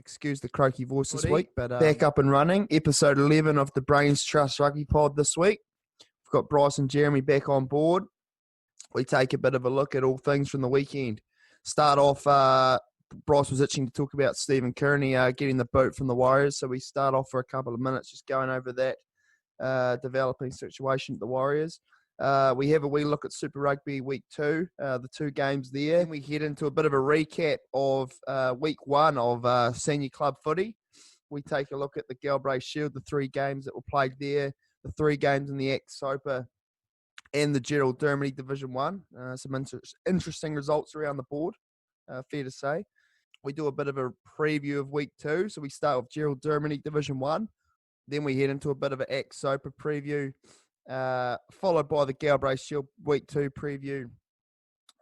excuse the croaky voice this week, but back up and running. Episode 11 of the Brains Trust Rugby Pod this week. We've got Bryce and Jeremy back on board. We take a bit of a look at all things from the weekend. Start off, Bryce was itching to talk about Stephen Kearney getting the boot from the Warriors, so we start off for a couple of minutes just going over that developing situation at the Warriors. We have a wee look at Super Rugby Week 2, the 2 games there. And we head into a bit of a recap of Week 1 of senior club footy. We take a look at the Galbraith Shield, the 3 games that were played there, the 3 games in the Ack Soper and the Gerald Dermody Division 1. Some interesting results around the board, fair to say. We do a bit of a preview of Week 2. So we start with Gerald Dermody Division 1. Then we head into a bit of an Ack Soper preview. Followed by the Galbraith Shield Week 2 preview,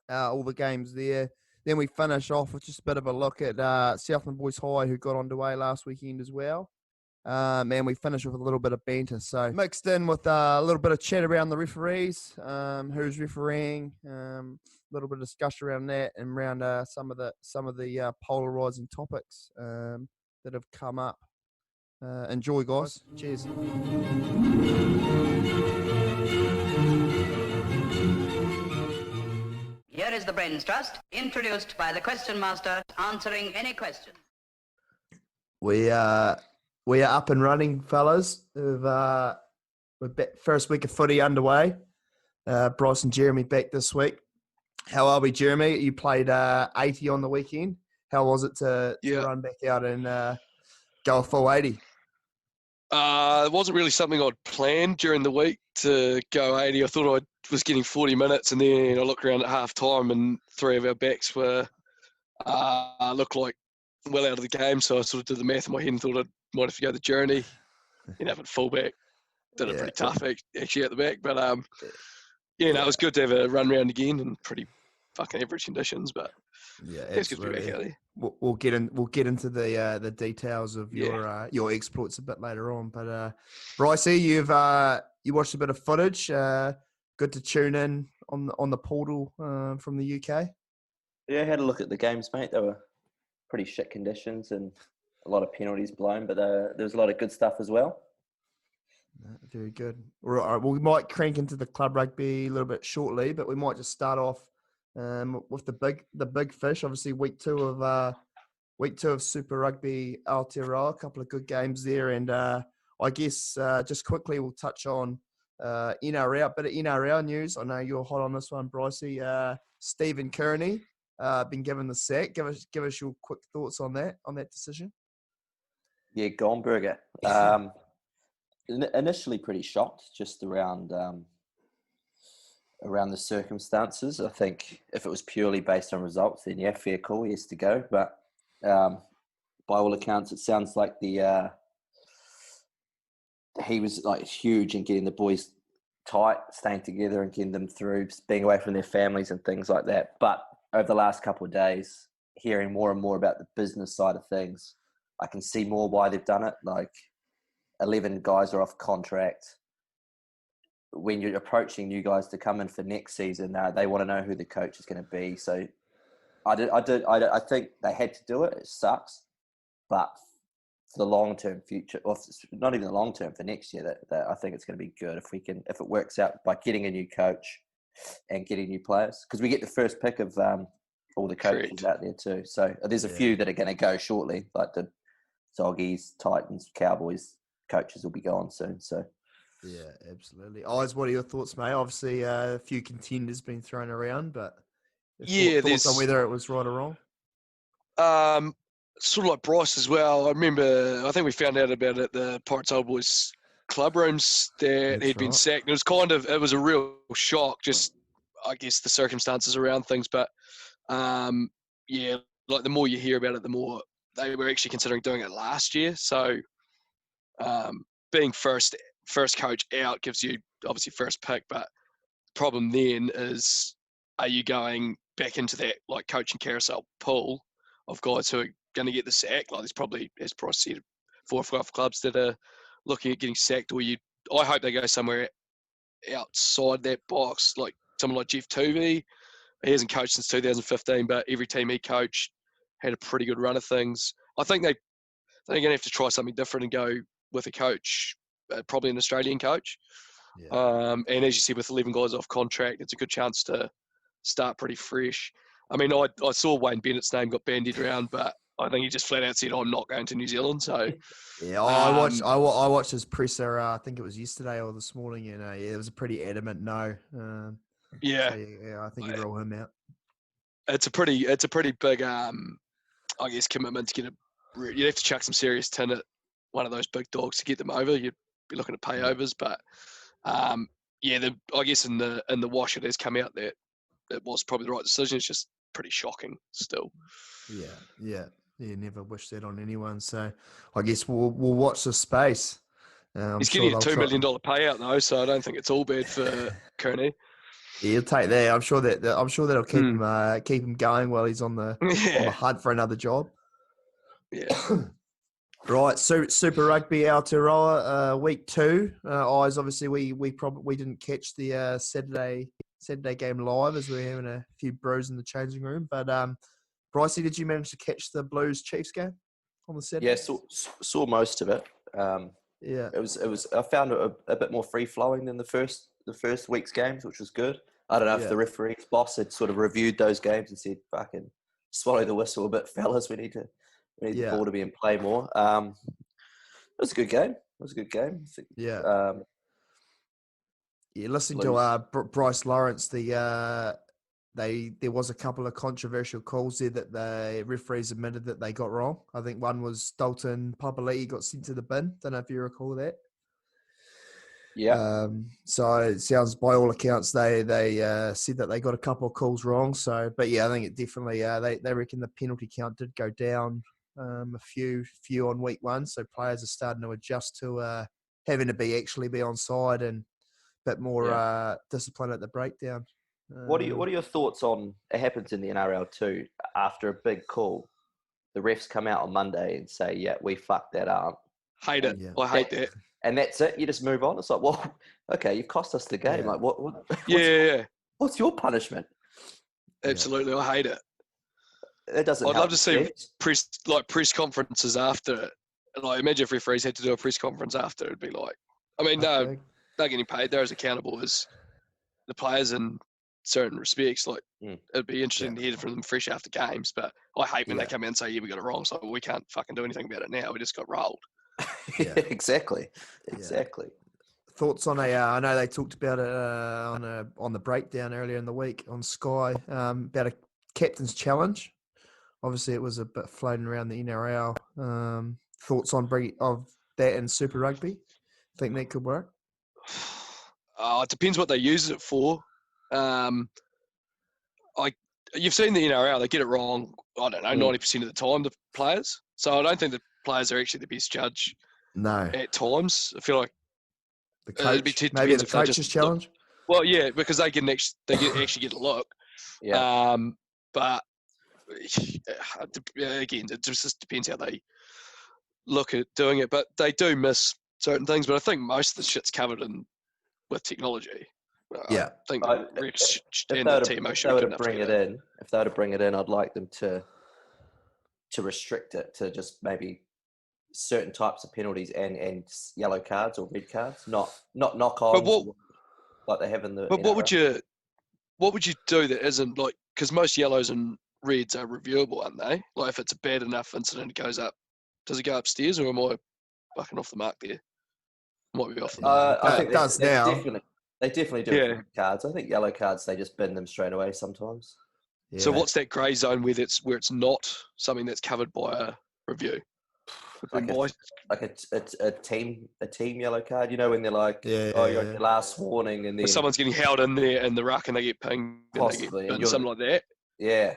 all the games there. Then we finish off with just a bit of a look at Southland Boys High, who got underway last weekend as well. And we finish with a little bit of banter. So mixed in with a little bit of chat around the referees, who's refereeing, a little bit of discussion around that and around some of the polarising topics that have come up. Enjoy, guys. Cheers. Here is the Brains Trust, introduced by the question master, answering any question. We are up and running, fellas. We're first week of footy underway. Bryce and Jeremy back this week. How are we, Jeremy? You played 80 on the weekend. How was it to run back out and go a full 80? It wasn't really something I'd planned during the week to go 80. I thought I was getting 40 minutes, and then I looked around at half time and 3 of our backs were looked like well out of the game. So I sort of did the math in my head and thought I might have to go the journey. Have it fullback. Did it pretty tough actually at the back, but it was good to have a run round again in pretty fucking average conditions, but it's good to be back out there. We'll get into the details of your exploits a bit later on. But Brycey, you watched a bit of footage. Good to tune in on the portal from the UK. Yeah, I had a look at the games, mate. They were pretty shit conditions and a lot of penalties blown, but there was a lot of good stuff as well. Very good. All right, well, we might crank into the club rugby a little bit shortly, but we might just start off with the big fish. Obviously, week two of Super Rugby Aotearoa, a couple of good games there, and I guess just quickly we'll touch on NRL, bit of NRL news. I know you're hot on this one, Brycey. Stephen Kearney been given the sack. Give us your quick thoughts on that decision. Yeah, Gomberger. Initially pretty shocked just around the circumstances. I think if it was purely based on results, then fair call, he has to go. But by all accounts, it sounds like he was like huge in getting the boys tight, staying together and getting them through, being away from their families and things like that. But over the last couple of days, hearing more and more about the business side of things, I can see more why they've done it. Like 11 guys are off contract. When you're approaching new guys to come in for next season, they want to know who the coach is going to be. So I think they had to do it. It sucks, but for the long-term future, or not even the long-term, for next year, that I think it's going to be good if it works out by getting a new coach and getting new players, because we get the first pick of all the coaches out there too. So there's a few that are going to go shortly, like the Doggies, Titans, Cowboys coaches will be gone soon. So. Yeah, absolutely. Oz, what are your thoughts, mate? Obviously, a few contenders been thrown around, but thoughts on whether it was right or wrong? Sort of like Bryce as well. I think we found out about it at the Pirates Old Boys club rooms that he'd been sacked. It was a real shock, just, I guess, the circumstances around things. But, like the more you hear about it, the more they were actually considering doing it last year. So being first coach out gives you obviously first pick, but the problem then is, are you going back into that like coaching carousel pool of guys who are going to get the sack? Like there's probably, as Bryce said, 4 or 5 clubs that are looking at getting sacked, or I hope they go somewhere outside that box, like someone like Jeff Tuvey. He hasn't coached since 2015, but every team he coached had a pretty good run of things. I think they they're going to have to try something different and go with a coach, probably an Australian coach. Yeah. And as you said, with 11 guys off contract, it's a good chance to start pretty fresh. I mean, I saw Wayne Bennett's name got bandied around, but I think he just flat out said, "I'm not going to New Zealand." So Yeah, I watched his presser. I think it was yesterday or this morning, and it was a pretty adamant no. yeah, So yeah, I think you roll him out. it's a pretty big, I guess, commitment to get you'd have to chuck some serious tin at one of those big dogs to get them over. You'd be looking at payovers, but yeah, I guess in the wash it has come out that it was probably the right decision. It's just pretty shocking still. Yeah. Never wish that on anyone. So I guess we'll watch the space. He's getting a $2 million payout though, so I don't think it's all bad for Kearney. Yeah, he'll take that. I'm sure that'll keep him going while he's on the hunt for another job. Yeah. Right, so Super Rugby Aotearoa, week 2. Eyes, obviously, we didn't catch the Saturday game live as we were having a few brews in the changing room. But Brycey, did you manage to catch the Blues Chiefs game on the Saturday? Yeah, saw most of it. Yeah, it was. I found it a bit more free flowing than the first week's games, which was good. I don't know if the referee's boss had sort of reviewed those games and said, "Fucking swallow the whistle a bit, fellas. We need the ball to be in play more." It was a good game. Yeah. Listening to Bryce Lawrence, there was a couple of controversial calls there that the referees admitted that they got wrong. I think one was Dalton Papali'i got sent to the bin. Don't know if you recall that. Yeah. So it sounds, by all accounts, they said that they got a couple of calls wrong. So, but yeah, I think it definitely they reckon the penalty count did go down a few on week 1. So players are starting to adjust to having to actually be on side and a bit more discipline at the breakdown. What are your thoughts on it? Happens in the NRL too. After a big call, the refs come out on Monday and say, "Yeah, we fucked that up." Hate it. Yeah. I hate that. And that's it. You just move on. It's like, well, okay, you've cost us the game. Yeah. Like, what? What's your punishment? Absolutely, I hate it. It doesn't. I'd love to see press conferences after it. Like, imagine if referees had to do a press conference after. It'd be like, I mean, no, they're getting paid. They're as accountable as the players in certain respects. Like, it'd be interesting to hear from them fresh after games. But I hate when they come out and say, "Yeah, we got it wrong, so we can't fucking do anything about it now. We just got rolled." Exactly. Thoughts on I know they talked about it on the breakdown earlier in the week on Sky about a captain's challenge. Obviously, it was a bit floating around the NRL. Thoughts on of that in Super Rugby? Think that could work? It depends what they use it for. You've seen the NRL; they get it wrong. I don't know, 90% of the time, the players. So I don't think the players are actually the best judge. No. At times, I feel like the coach, maybe the coach's challenge. Well, yeah, because they actually get a look. Yeah. But again, it just depends how they look at doing it. But they do miss certain things. But I think most of the shit's covered with technology. Yeah. I think if and the TMO should be good enough bring it in. If they were to bring it in, I'd like them to restrict it to just maybe certain types of penalties and yellow cards or red cards, not knock-ons like they have in the. But what would you do that isn't like, because most yellows and reds are reviewable, aren't they? Like, if it's a bad enough incident, it goes up. Does it go upstairs, or am I fucking off the mark there? Might be off the mark. I think it does now. They definitely do it for red cards. I think yellow cards, they just bin them straight away sometimes. Yeah. So what's that grey zone where it's not something that's covered by a review? Like a team yellow card, you know, when they're like, you're at your last warning, and then if someone's getting held in there in the ruck and they get pinged, possibly, and something like that. Yeah.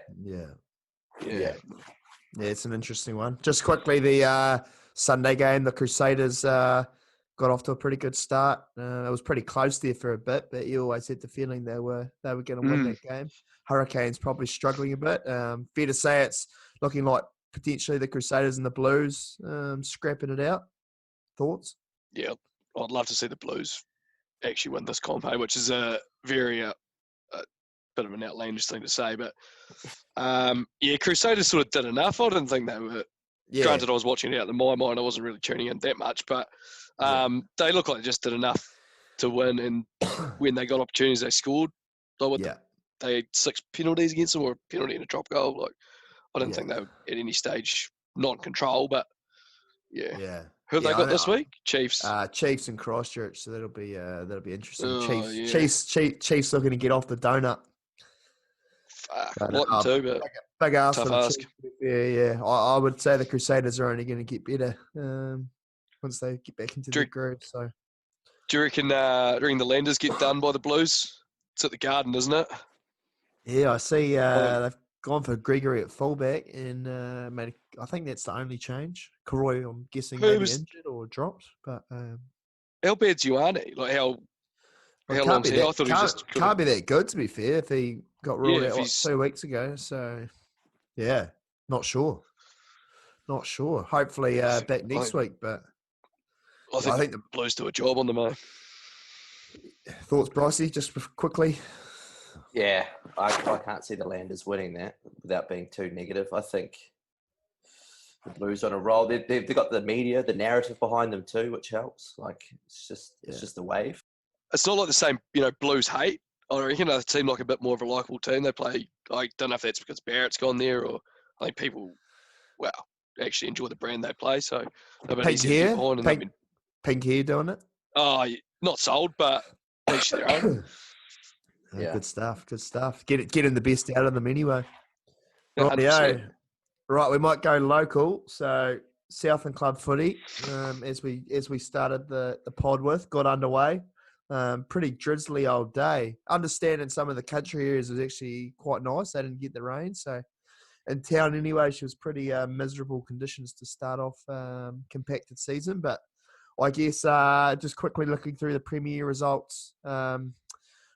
It's an interesting one. Just quickly, the Sunday game, the Crusaders got off to a pretty good start. It was pretty close there for a bit, but you always had the feeling they were going to win that game. Hurricanes probably struggling a bit. Fair to say it's looking like potentially the Crusaders and the Blues scrapping it out. Thoughts? Yeah, I'd love to see the Blues actually win this comp, which is a very bit of an outlandish thing to say, but Crusaders sort of did enough. I didn't think they were Yeah. Granted, I was watching it out of my mind. I wasn't really tuning in that much, but they look like they just did enough to win. And when they got opportunities, they scored. They had 6 penalties against them, or a penalty and a drop goal. Like, I didn't think they were at any stage not in control, but Yeah. Who have they got this week? Chiefs. Chiefs and Christchurch, so that'll be interesting. Oh, Chiefs looking to get off the donut. Fuck, want them to, but big ask tough for the ask. Chiefs. Yeah. I would say the Crusaders are only going to get better once they get back into the groove. So, do you reckon the Landers get done by the Blues? It's at the Garden, isn't it? Yeah, I see they've gone for Gregory at fullback, and I think that's the only change. Karoy, I'm guessing, maybe injured or dropped, but how bad's Ioane? Like how long's he? I thought he just can't be that good, to be fair. If he got ruled out 2 weeks ago, so yeah, not sure. Hopefully back next week, but I think the Blues do a job on them, mate. Thoughts, Brycey, just quickly? Yeah, I can't see the Landers winning that without being too negative. I think the Blues on a roll. They've got the media, the narrative behind them too, which helps. Like it's just a wave. It's not like the same, Blues hate. I reckon they seem like a bit more of a likeable team. They play. I don't know if that's because Barrett's gone there, or I think people, actually enjoy the brand they play. So Pink hair, pink hair doing it. Oh, not sold, but each their own. Yeah. Good stuff. Getting the best out of them anyway. Right, we might go local. So Southland Club footy, as we started the pod with, got underway. Pretty drizzly old day. Understanding some of the country areas was actually quite nice. They didn't get the rain, so in town anyway, she was pretty miserable conditions to start off compacted season. But I guess just quickly looking through the Premier results.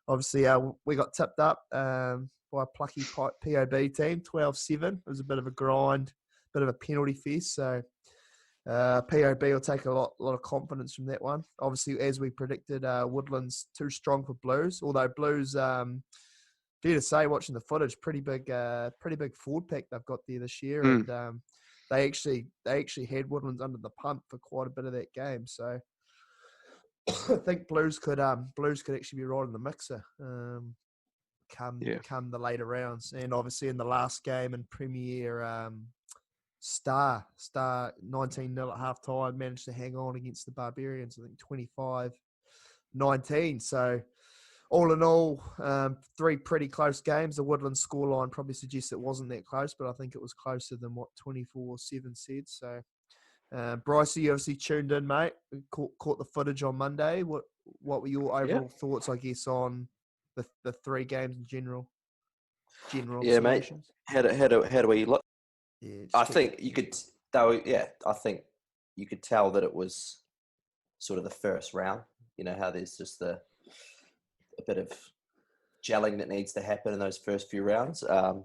Obviously, we got tipped up by a plucky POB team, 12-7. It was a bit of a grind, bit of a penalty fest. So POB will take a lot of confidence from that one. Obviously, as we predicted, Woodland's too strong for Blues. Although Blues, fair to say, watching the footage, pretty big forward pack they've got there this year, and they actually had Woodlands under the pump for quite a bit of that game. So I think Blues could actually be right in the mixer come the later rounds. And obviously in the last game in Premier, Star 19-0 at half time managed to hang on against the Barbarians, I think 25-19. So all in all, 3 pretty close games. The Woodland scoreline probably suggests it wasn't that close, but I think it was closer than what 24-7 said. So Bryce, you obviously tuned in, mate. Caught the footage on Monday. What were your overall thoughts, I guess, on the 3 games in general? Yeah, mate. How do we look? Yeah, I think you could. I think you could tell that it was sort of the first round. You know how there's just a bit of gelling that needs to happen in those first few rounds. I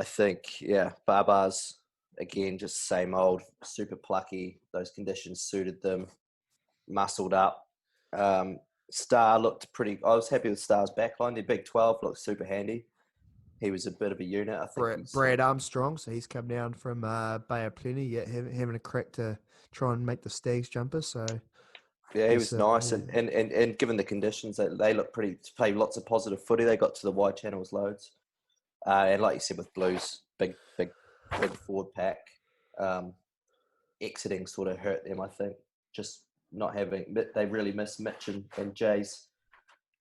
think, Barbars. Again, just same old, super plucky. Those conditions suited them, muscled up. Star looked pretty. I was happy with Star's backline. Their Big 12 looked super handy. He was a bit of a unit. I think Brad Armstrong, so he's come down from Bay of Plenty, having a crack to try and make the Stags jumper. So yeah, he was nice, and given the conditions, they look pretty. Played lots of positive footy. They got to the wide channels loads, and like you said with Blues, big forward pack. Exiting sort of hurt them, I think. Just not having, they really miss Mitch and Jay's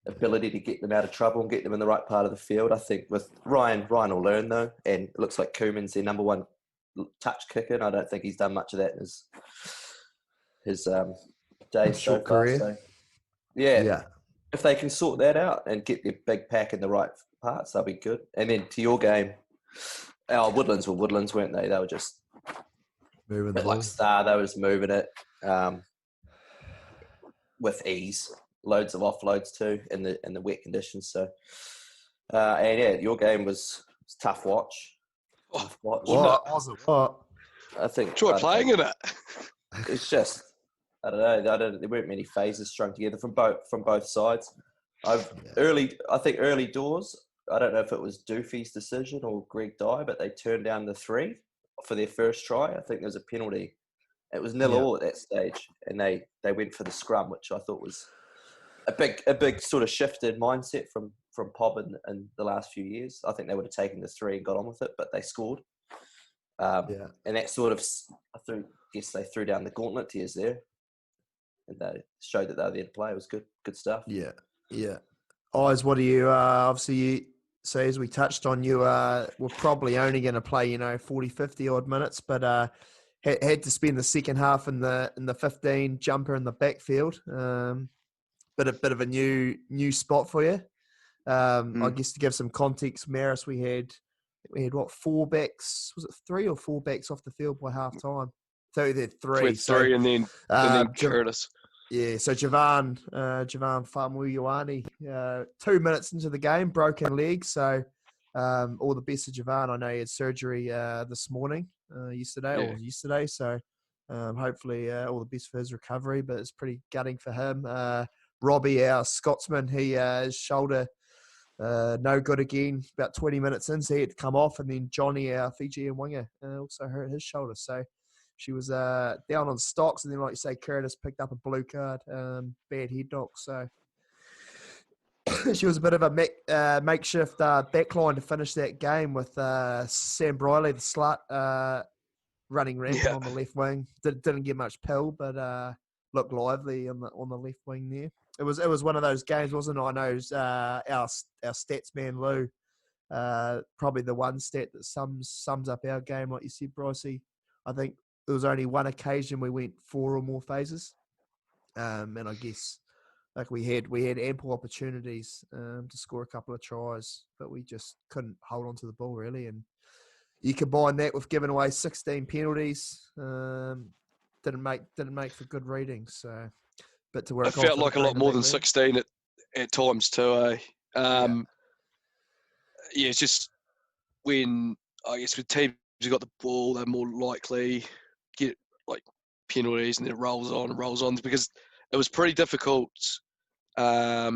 ability to get them out of trouble and get them in the right part of the field. I think with Ryan will learn though, and it looks like Koeman's their number 1 touch kicker, and I don't think he's done much of that in his days so far. Career. So yeah, if they can sort that out and get their big pack in the right parts, they'll be good. And then to your game, our Woodlands were Woodlands, weren't they? They were just moving the like Star. They were just moving it with ease. Loads of offloads too in the wet conditions. So your game was tough watch. Tough watch. What? I think. Try playing in it. It's just I don't know. There weren't many phases strung together from both sides. I think early doors. I don't know if it was Doofy's decision or Greg Dye, but they turned down the 3 for their first try. I think there was a penalty. It was 0-0 at that stage, and they went for the scrum, which I thought was a big sort of shift in mindset from Pob in the last few years. I think they would have taken the 3 and got on with it, but they scored. And that sort of, guess they threw down the gauntlet to us there, and they showed that they were there to play. It was good stuff. Yeah. Eyes, what do you, obviously you say, as we touched on, you were probably only going to play, 40, 50 odd minutes, but had to spend the second half in the 15 jumper in the backfield. Bit of a new spot for you. I guess to give some context, Maris, we had what, 4 backs? Was it 3 or 4 backs off the field by half time? So they had 3. With 3 and then Curtis. Yeah, so Javan Famuyiwani, 2 minutes into the game, broken leg. So all the best to Javan. I know he had surgery this morning, yesterday. So hopefully all the best for his recovery, but it's pretty gutting for him. Robbie, our Scotsman, his shoulder no good again about 20 minutes in, so he had to come off. And then Johnny, our Fijian winger, also hurt his shoulder. So she was down on stocks. And then, like you say, Curtis picked up a blue card, bad head knock. So she was a bit of a makeshift backline to finish that game with Sam Briley, the slut, running rampant on the left wing. Didn't get much pill, but looked lively on the left wing there. It was one of those games, wasn't it? I know our stats man Lou, probably the one stat that sums up our game, like you said, Brycey. I think there was only one occasion we went 4 or more phases, and I guess like we had ample opportunities to score a couple of tries, but we just couldn't hold on to the ball really. And you combine that with giving away 16 penalties, didn't make for good reading. So. But to work it felt like a lot more than 16 at times too. It's just when, I guess, with teams who got the ball, they're more likely get like penalties, and then it rolls on because it was pretty difficult. I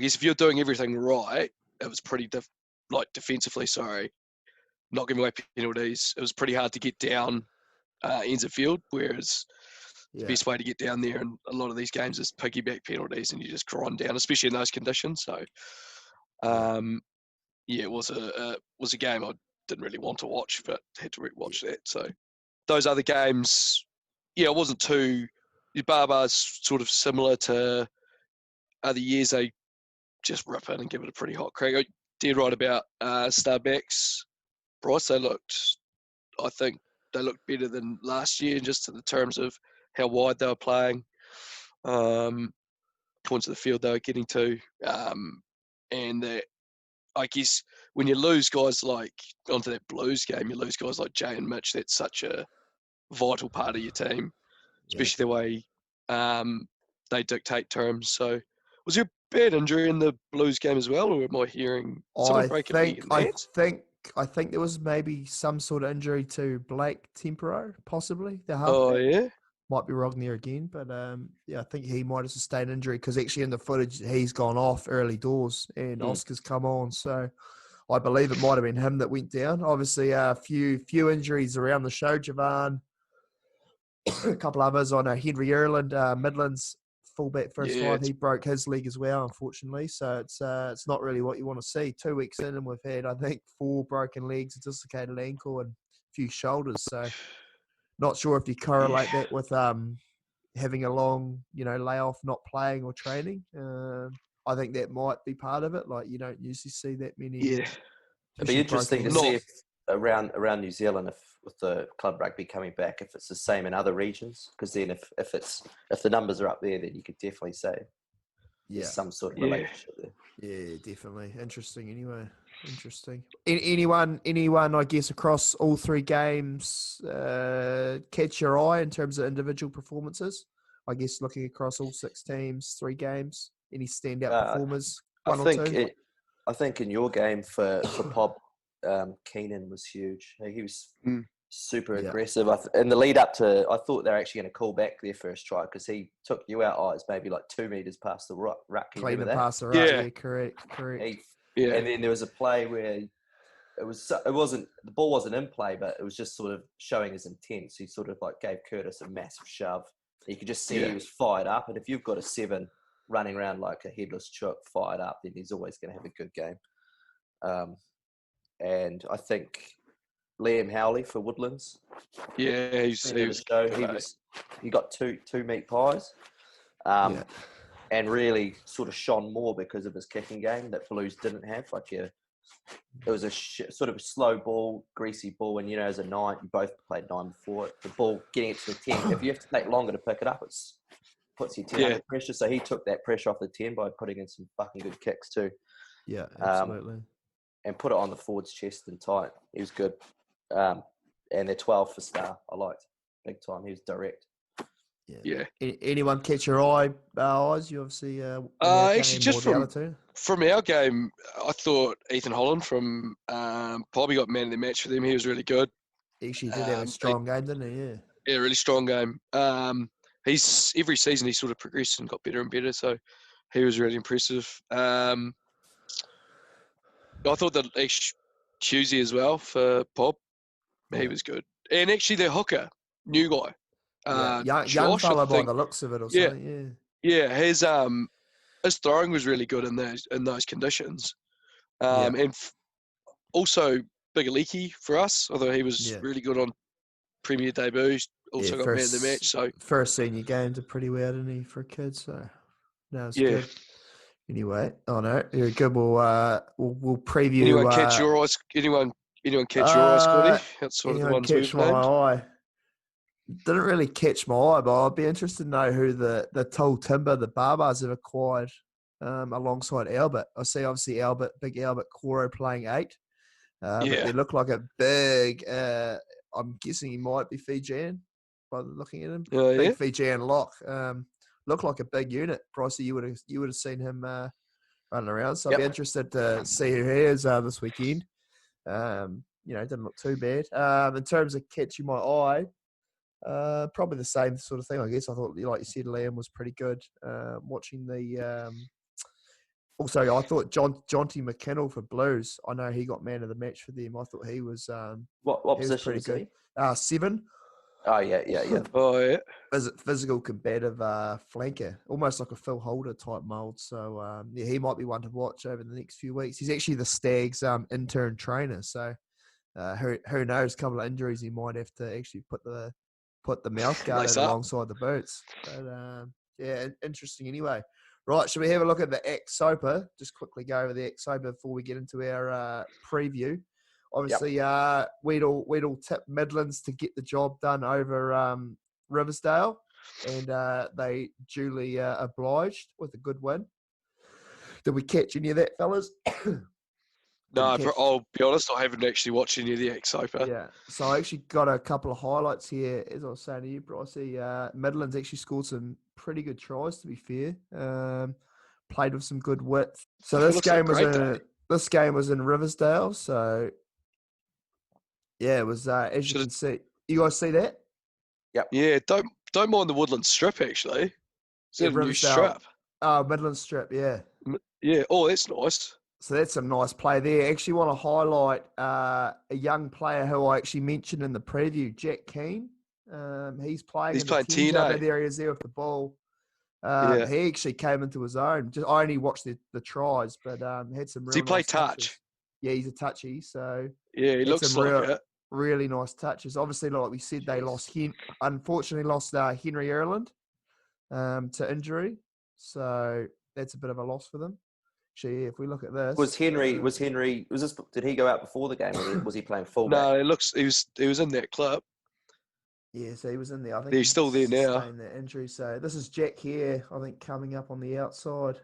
guess if you're doing everything right, it was pretty defensively. Not giving away penalties. It was pretty hard to get down ends of field, whereas. The best way to get down there in a lot of these games is piggyback penalties, and you just grind down, especially in those conditions. So, it was a game I didn't really want to watch, but had to watch that. So, those other games, it wasn't too. Barbar's sort of similar to other years. They just rip in and give it a pretty hot crack. I did right about Starbacks. Bryce, I think they looked better than last year, just in the terms of how wide they were playing, points of the field they were getting to, and that, I guess, when you lose guys like onto that Blues game, you lose guys like Jay and Mitch. That's such a vital part of your team, especially the way they dictate terms. So, was there a bad injury in the Blues game as well, or am I hearing someone break a leg in that? I think there was maybe some sort of injury to Blake Tempero, possibly the halfback. Oh yeah. Might be wrong there again, but I think he might have sustained injury because actually in the footage he's gone off early doors and Oscar's come on. So I believe it might have been him that went down. Obviously, a few injuries around the show. Javan, a couple others. I know Henry Ireland, Midlands fullback first 5. He broke his leg as well, unfortunately. So it's not really what you want to see. 2 weeks in, and we've had, I think, 4 broken legs, a dislocated ankle, and a few shoulders. So. Not sure if you correlate that with having a long, layoff, not playing or training. I think that might be part of it. Like, you don't usually see that many. Yeah, it'd be interesting to see if around New Zealand, if with the club rugby coming back, if it's the same in other regions. Because then, if the numbers are up there, then you could definitely say there's some sort of relationship there. Yeah, definitely. Interesting. Anyway. Interesting. Anyone, I guess, across all 3 games catch your eye in terms of individual performances? I guess looking across all 6 teams, 3 games, any standout performers? One or two? I think in your game for Pob, Keenan was huge. He was super aggressive. In the lead up to, I thought they were actually going to call back their first try because he took you out eyes maybe like 2 meters past the ruck. Clean the past the ruck. Yeah, correct. And then there was a play where the ball wasn't in play, but it was just sort of showing his intent. So he sort of like gave Curtis a massive shove. You could just see he was fired up. And if you've got a 7 running around like a headless chook fired up, then he's always going to have a good game. And I think Liam Howley for Woodlands. Yeah, he got two meat pies. And really sort of shone more because of his kicking game that Blues didn't have. It was a sort of a slow ball, greasy ball, and as a 9, you both played 9 before. The ball getting it to the 10, if you have to take longer to pick it up, it puts your 10 under pressure. So he took that pressure off the 10 by putting in some fucking good kicks too. Yeah, absolutely. And put it on the forward's chest and tight. He was good. And they're 12 for Star. I liked big time. He was direct. Yeah. Anyone catch your eye, Eyes? You obviously actually just from our game, I thought Ethan Holland from probably got man of the match for them. He was really good. He actually did have a strong game, didn't he? Yeah. Yeah, really strong game. He's every season he sort of progressed and got better and better. So he was really impressive. I thought that Husey as well for Bob. He was good. And actually their hooker, new guy. Young fella by the looks of it or something. Yeah, his throwing was really good in those conditions. And also Bigaliki for us, although he was really good on Premier debuts, also got man of the match. So first senior games are pretty weird, isn't he, for kids? So no, it's good. Anyway, you're good. We'll preview. Anyone catch your eyes? Anyone catch your eye, Scotty? That's sort of the ones we've named. Eye. Didn't really catch my eye, but I'd be interested to know who the Tall Timber, the Barbars have acquired alongside Albert. I see obviously big Albert Coro playing 8. But they look like a big, I'm guessing he might be Fijian by looking at him. Big Fijian lock. Looked like a big unit. Bryce, you would have seen him running around. So I'd be interested to see who he is this weekend. Didn't look too bad. In terms of catching my eye, probably the same sort of thing, I guess. I thought, like you said, Liam was pretty good. Watching the also, I thought Jonty McKinnell for Blues. I know he got man of the match for them. I thought he was what position was pretty good. 7. Oh yeah. Oh yeah. Physical, combative flanker, almost like a Phil Holder type mould. So he might be one to watch over the next few weeks. He's actually the Stags intern trainer. So who knows? A couple of injuries, he might have to actually put the mouth guard alongside the boots. But interesting anyway. Right, should we have a look at the Ack Soper? Just quickly go over the Ack Soper before we get into our preview. Obviously, we'd all tip Midlands to get the job done over Riversdale, and they duly obliged with a good win. Did we catch any of that, fellas? No, I'll be honest, I haven't actually watched any of the Ack Soper. Yeah, so I actually got a couple of highlights here. As I was saying to you, Bryce, Midlands actually scored some pretty good tries, to be fair. Played with some good width. So this game was in Riversdale. So yeah, it was as you can see. You guys see that? Yep. Yeah, don't mind the Woodland strip actually. Is that a new strip? Oh, Midland strip, yeah. Yeah. Oh, that's nice. So that's some nice play there. Actually want to highlight a young player who I actually mentioned in the preview, Jack Keane. He's playing 10 areas there with the ball. He actually came into his own. I only watched the tries, but had some real. Does he play touch? Touches. Yeah, he's a touchy. So yeah, he looks like it. Really nice touches. Obviously, like we said, they unfortunately lost Henry Ireland to injury. So that's a bit of a loss for them. Actually, if we look at this, did he go out before the game, or was he playing fullback? No, he was in that club. Yeah, so he was in there. I think he's still there now. That injury. So this is Jack here, I think, coming up on the outside.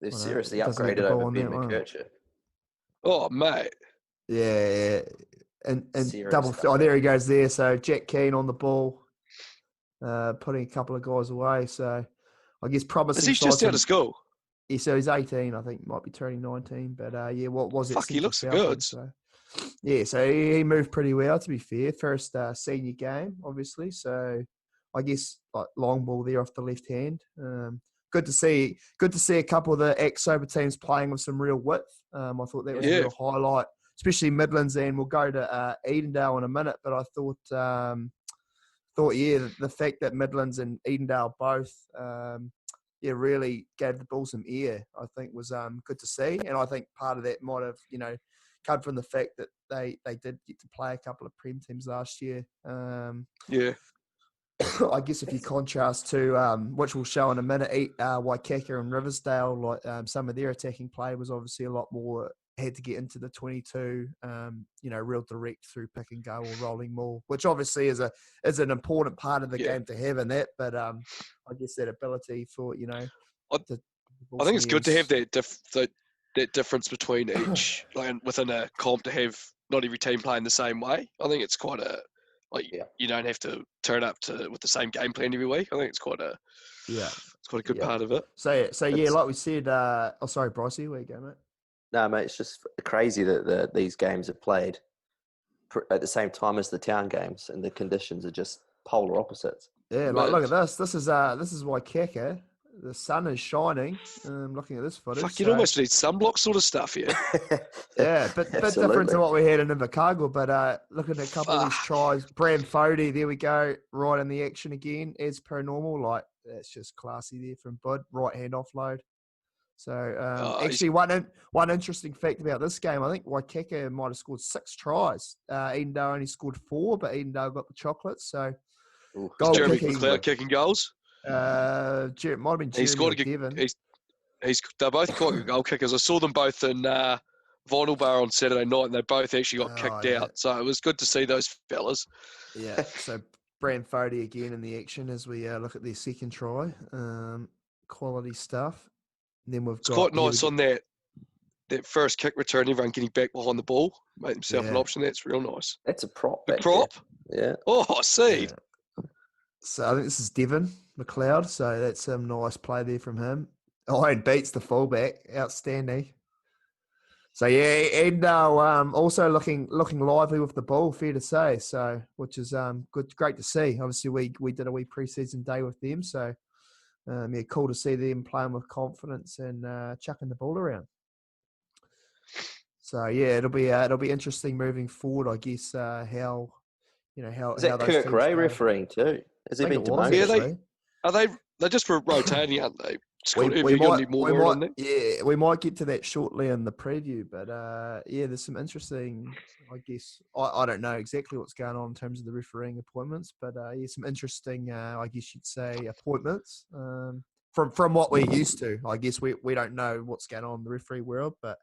They've seriously upgraded over Ben McKercher. Oh, mate. Yeah. And double. Oh, there he goes there. So Jack Keane on the ball, putting a couple of guys away. So I guess promising. Is he just out of school? Yeah, so he's 18, I think, might be turning 19. But, what was it? Fuck, he looks good. So, yeah, so he moved pretty well, to be fair. First senior game, obviously. So I guess like long ball there off the left hand. Good to see a couple of the Ack Soper teams playing with some real width. I thought that was a real highlight. especially Midlands, and we'll go to Edendale in a minute. But I thought, the fact that Midlands and Edendale both, really gave the ball some air, I think was good to see. And I think part of that might have, come from the fact that they did get to play a couple of Prem teams last year. I guess if you contrast to, which we'll show in a minute, Waikaka and Riversdale, like some of their attacking play was obviously a lot more, had to get into the 22, real direct through pick and go or rolling maul, which obviously is an important part of the game to have in that. But I guess that ability for, I think it's good to have that difference between each, like within a comp, to have not every team playing the same way. I think it's quite you don't have to turn up with the same game plan every week. I think it's quite a good part of it. So like we said, sorry, Brycey, where you go, mate? No, mate, it's just crazy that these games are played at the same time as the town games, and the conditions are just polar opposites. Yeah, like look at this. This is Waikaka. The sun is shining. Looking at this footage. Fuck, you'd almost need sunblock sort of stuff here. Yeah, bit different to what we had in Invercargill. But looking at a couple of these tries, Bram Fody, there we go, right in the action again, as per normal. Like, that's just classy there from Bud, right hand offload. So actually, one interesting fact about this game, I think Waikaka might have scored 6 tries. Edendale only scored 4, but Edendale got the chocolates. So goal Jeremy McLeod kicking goals. Might have been Jeremy. They're both quite good goal kickers. I saw them both in Vinyl Bar on Saturday night, and they both actually got kicked out. So it was good to see those fellas. Yeah. So Bram Fody again in the action as we look at their second try. Quality stuff. And then it's quite nice on that first kick return, everyone getting back behind the ball, make himself an option. That's real nice. That's a prop. A prop? Yeah. Oh, I see. Yeah. So I think this is Devon McLeod. So that's some nice play there from him. Oh, and beats the fullback. Outstanding. So yeah, and also looking lively with the ball, fair to say. So which is good, great to see. Obviously, we did a wee preseason day with them. So cool to see them playing with confidence and chucking the ball around. So yeah, it'll be interesting moving forward. I guess how is that those Kirk teams Ray go. refereeing too? Has he been demoted? Yeah, they're just rotating, aren't they? We might get to that shortly in the preview, but there's some interesting. I guess I don't know exactly what's going on in terms of the refereeing appointments, but some interesting. I guess you'd say appointments from what we're used to. I guess we don't know what's going on in the referee world, but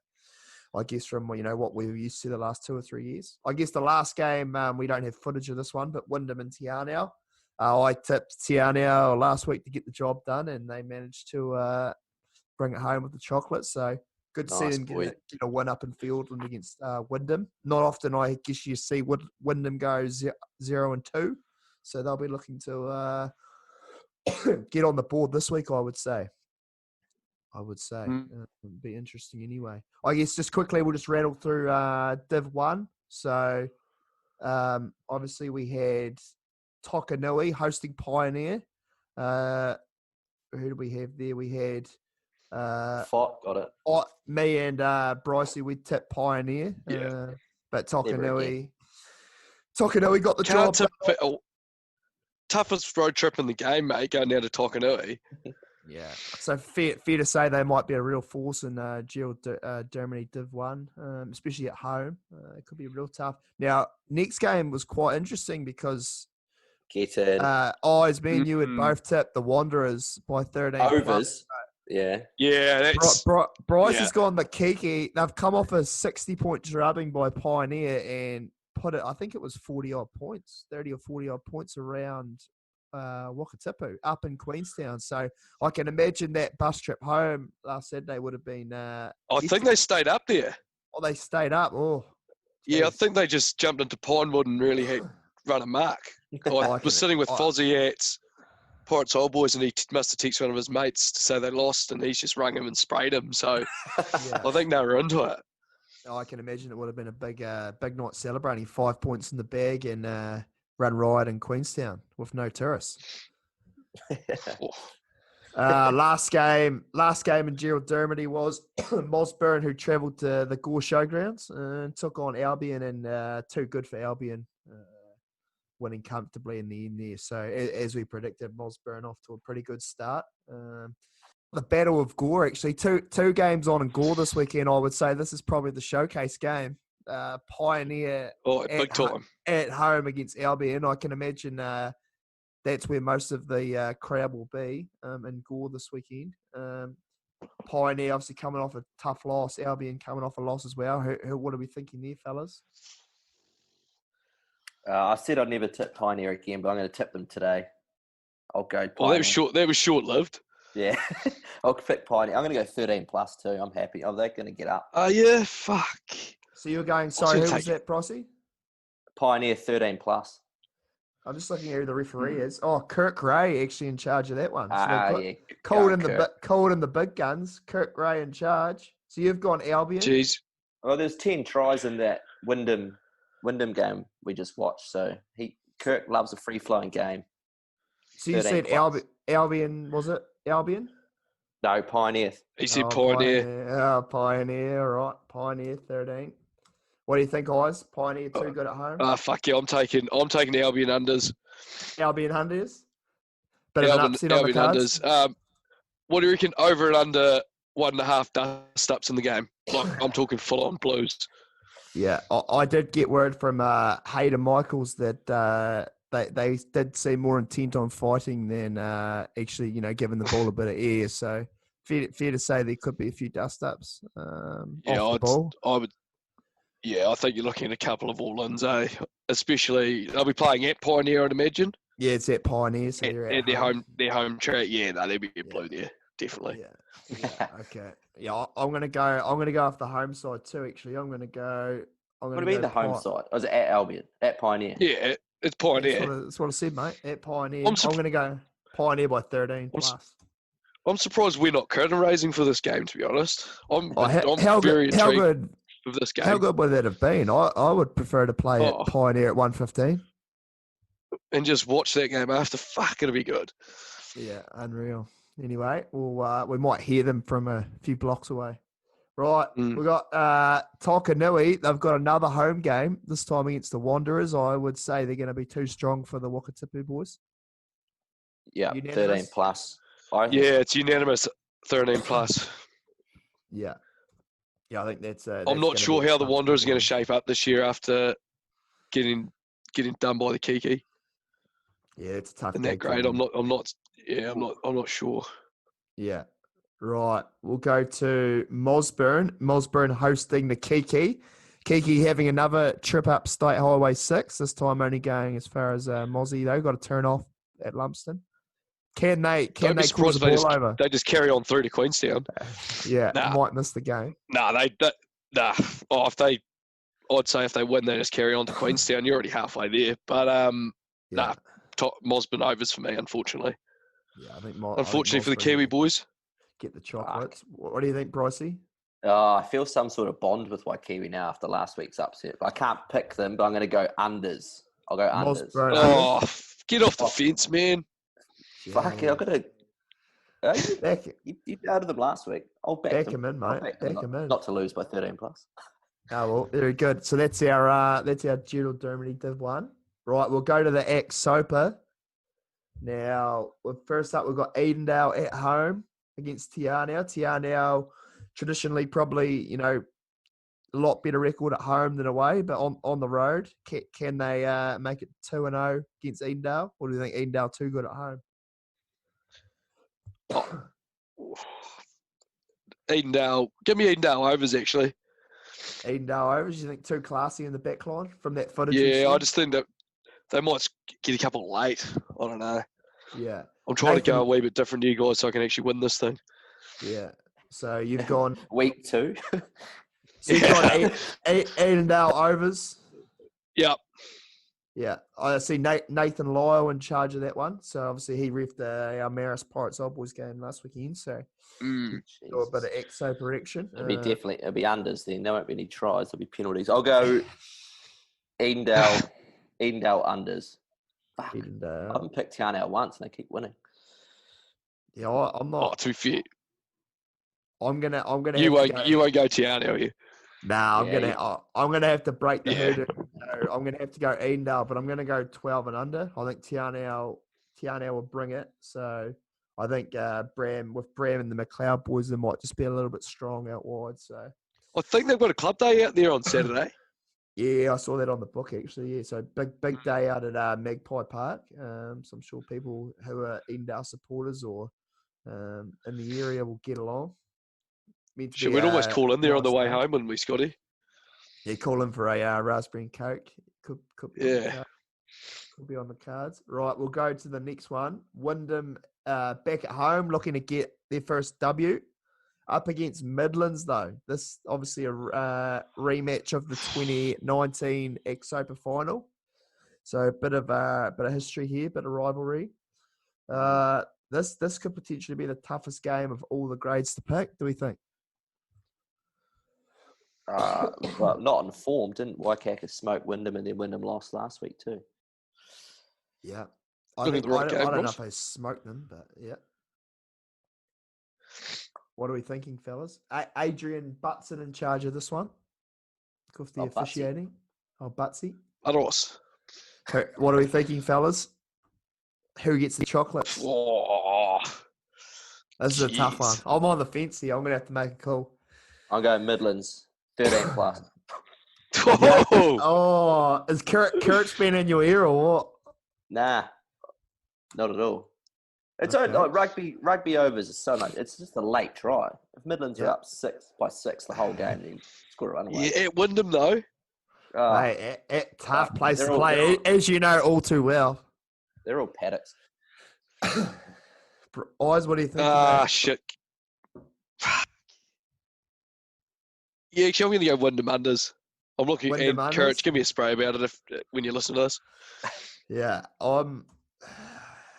I guess from what we were used to the last 2 or 3 years. I guess the last game we don't have footage of this one, but Wyndham and Te Anau. I tipped Te Anau last week to get the job done, and they managed to bring it home with the chocolate. So good to see them get a win up in Fieldland against Wyndham. Not often, I guess, you see Wyndham go 0-2. So they'll be looking to get on the board this week, I would say. It'd be interesting anyway. I guess just quickly, we'll just rattle through Div 1. So obviously we had Tokanui hosting Pioneer. Who do we have there? We had got it. Me and Brycey, we tipped Pioneer. But Tokanui got the job. Toughest road trip in the game, mate, going down to Tokanui. Yeah. So fair to say they might be a real force in Gerald Dermody Div 1, especially at home. It could be real tough. Now, next game was quite interesting because get in. Me and you had both tipped the Wanderers by 13 overs. Yeah. That's Bryce has gone the Kiki. They've come off a 60-point drubbing by Pioneer and put it, I think it was 40-odd points, 30 or 40-odd points around Wakatipu up in Queenstown. So I can imagine that bus trip home last Saturday would have been I think they stayed up there. Oh, they stayed up. Oh, geez. Yeah, I think they just jumped into Pinewood and really had run amok. I was sitting with Fozzie at Pirates Old Boys, and he must have texted one of his mates to say they lost, and he's just rung him and sprayed him. So I think they were into it. I can imagine it would have been a big night celebrating 5 points in the bag and run riot in Queenstown with no tourists. Last game in Gerald Dermody was Mosburn, who travelled to the Gore Showgrounds and took on Albion, and too good for Albion, winning comfortably in the end there. So as we predicted, Mosburn off to a pretty good start. The Battle of Gore, actually, two games on in Gore this weekend. I would say this is probably the showcase game. Pioneer big time at home against Albion. I can imagine that's where most of the crowd will be in Gore this weekend. Pioneer obviously coming off a tough loss. Albion coming off a loss as well. What are we thinking there, fellas? I said I'd never tip Pioneer again, but I'm going to tip them today. I'll go Pioneer. Well, that was short-lived. Yeah. I'll pick Pioneer. I'm going to go 13 plus too. I'm happy. Are they going to get up? Oh, yeah, fuck. So you're going, sorry, who was that, Brossie? Pioneer 13 plus. I'm just looking at who the referee is. Oh, Kirk Ray actually in charge of that one. So yeah. Called in the big guns. Kirk Ray in charge. So you've gone Albion. Jeez. Well, there's 10 tries in that Wyndham game we just watched. So Kirk loves a free-flowing game. So you said Albion, was it? Albion? No, Pioneer. He said Pioneer. Pioneer, right. Pioneer 13. What do you think, guys? Pioneer too good at home? Fuck yeah, I'm taking Albion unders. Albion unders? Bit of an upset on the cards. Unders. What do you reckon? Over and under 1.5 dust-ups in the game. Like, I'm talking full-on Blues. Yeah, I did get word from Hayden Michaels that they did seem more intent on fighting than actually, giving the ball a bit of air. So fair to say there could be a few dust-ups off the ball. I think you're looking at a couple of all-ins, especially they'll be playing at Pioneer, I'd imagine. Yeah, it's at Pioneer, so you're at their home track. Yeah, there'll be a blue there, definitely. Yeah. Okay. Yeah, I'm gonna go off the home side too. Actually, What do you mean the home side? Or is it at Albion? At Pioneer? Yeah, it's Pioneer. That's what I said, mate. At Pioneer, I'm gonna go Pioneer by 13 plus. I'm surprised we're not curtain raising for this game. To be honest, I'm how very good, intrigued with this game. How good would that have been? I would prefer to play at Pioneer at 1:15 and just watch that game after. Fuck, it'll be good. Yeah, unreal. Anyway, we might hear them from a few blocks away. Right, we've got Tokanui. They've got another home game, this time against the Wanderers. I would say they're going to be too strong for the Wakatipu boys. Yeah, unanimous? 13 plus. Yeah, it's unanimous, 13 plus. Yeah, I think that's I'm not sure how the Wanderers are going to shape up this year after getting done by the Kiki. Yeah, it's a tough. In that grade, I'm not sure. Yeah. Right, we'll go to Mosburn. Mosburn hosting the Kiki. Kiki having another trip up State Highway 6, this time only going as far as Mozzie, though. Got to turn off at Lumsden. Can they cause the ball over? They just carry on through to Queenstown. Might miss the game. Nah. Oh, I'd say if they win, they just carry on to Queenstown. You're already halfway there. But, Mosburn overs for me, unfortunately. Yeah, I think unfortunately for the Kiwi boys. Get the chocolates. What do you think, Brycey? I feel some sort of bond with Kiwi now after last week's upset. I can't pick them, but I'm going to go unders. I'll go unders. Oh, get off the fence, man. Fuck it, I've got to... You doubted them last week. I'll back them in, mate. Back them in. Not to lose by 13 plus. Oh, well, very good. So that's our Gerald Dermody Div 1. Right, we'll go to the Ack Soper. Now, first up, we've got Edendale at home against Tiarnau. Tiarnau traditionally probably, a lot better record at home than away, but on the road, can they make it 2-0 against Edendale? Or do you think Edendale too good at home? Edendale. Give me Edendale overs, actually. Edendale overs? You think too classy in the back line from that footage? Yeah, I just think that they might get a couple late. I don't know. Yeah. I'm trying to go a wee bit different to you guys so I can actually win this thing. Yeah. So you've gone... Week 2. So you've gone Edendale overs? Yep. Yeah. I see Nathan Lyle in charge of that one. So obviously he reffed our Maris Pirates Old Boys game last weekend. So do a bit of Ack Soper action. It'll be unders then. There won't be any tries. There'll be penalties. I'll go Edendale unders. Fuck. I haven't picked Tiarnau once and they keep winning. Yeah, I'm Oh, not. to be fair, I'm gonna you have to won't go. go to Yarn, are you? Nah, Yeah, I'm gonna have to break the Yeah. hoodoo. So I'm gonna have to go Edendale, but I'm gonna go 12 and under. I think Tianao will bring it. So I think Bram and the McLeod boys, they might just be a little bit strong out wide. So I think they've got a club day out there on Saturday. yeah, I saw that on the book actually. Yeah, so big day out at Magpie Park. So I'm sure people who are Edendale supporters or in the area will get along. Meant to Shit, be we'd almost a call in there on the nice way day. home, wouldn't we, Scotty? Yeah, call in for a raspberry and coke. Could be on the Yeah. card. Could be on the cards. Right, we'll go to the next one. Wyndham back at home, looking to get their first W. Up against Midlands, though. This obviously a rematch of the 2019 Ack Soper final. So a bit of history here, bit of rivalry. This could potentially be the toughest game of all the grades to pick. Do we think? well, not on form. Didn't Waikaka smoke Wyndham and then Wyndham lost last week too? Yeah, Look at the right game, I don't know Ross. if they smoked them, but yeah. What are we thinking, fellas? Adrian Butson in charge of this one. With the Oh, Butsy. officiating. Oh, Butsy. Ross. What are we thinking, fellas? Who gets the chocolates? Oh, This is a tough one. jeez. I'm on the fence here. I'm going to have to make a call. I'm going Midlands, 13 plus. Yeah. Oh, Oh, is Kurt's been in your ear or what? Nah, not at all. It's Okay. like rugby overs is so much. It's just a late try. If Midlands Yeah. are up 6 the whole game, then score a runaway. yeah, at Wyndham though. Oh, Hey, tough place they're to all- play, as you know all too well. they're all paddocks. Eyes, what do you think? Ah, shit. Yeah, actually, I'm going to go Wyndham unders. I'm looking, Wyndham and Courage, unders? give me a spray about it when you listen to this. Yeah,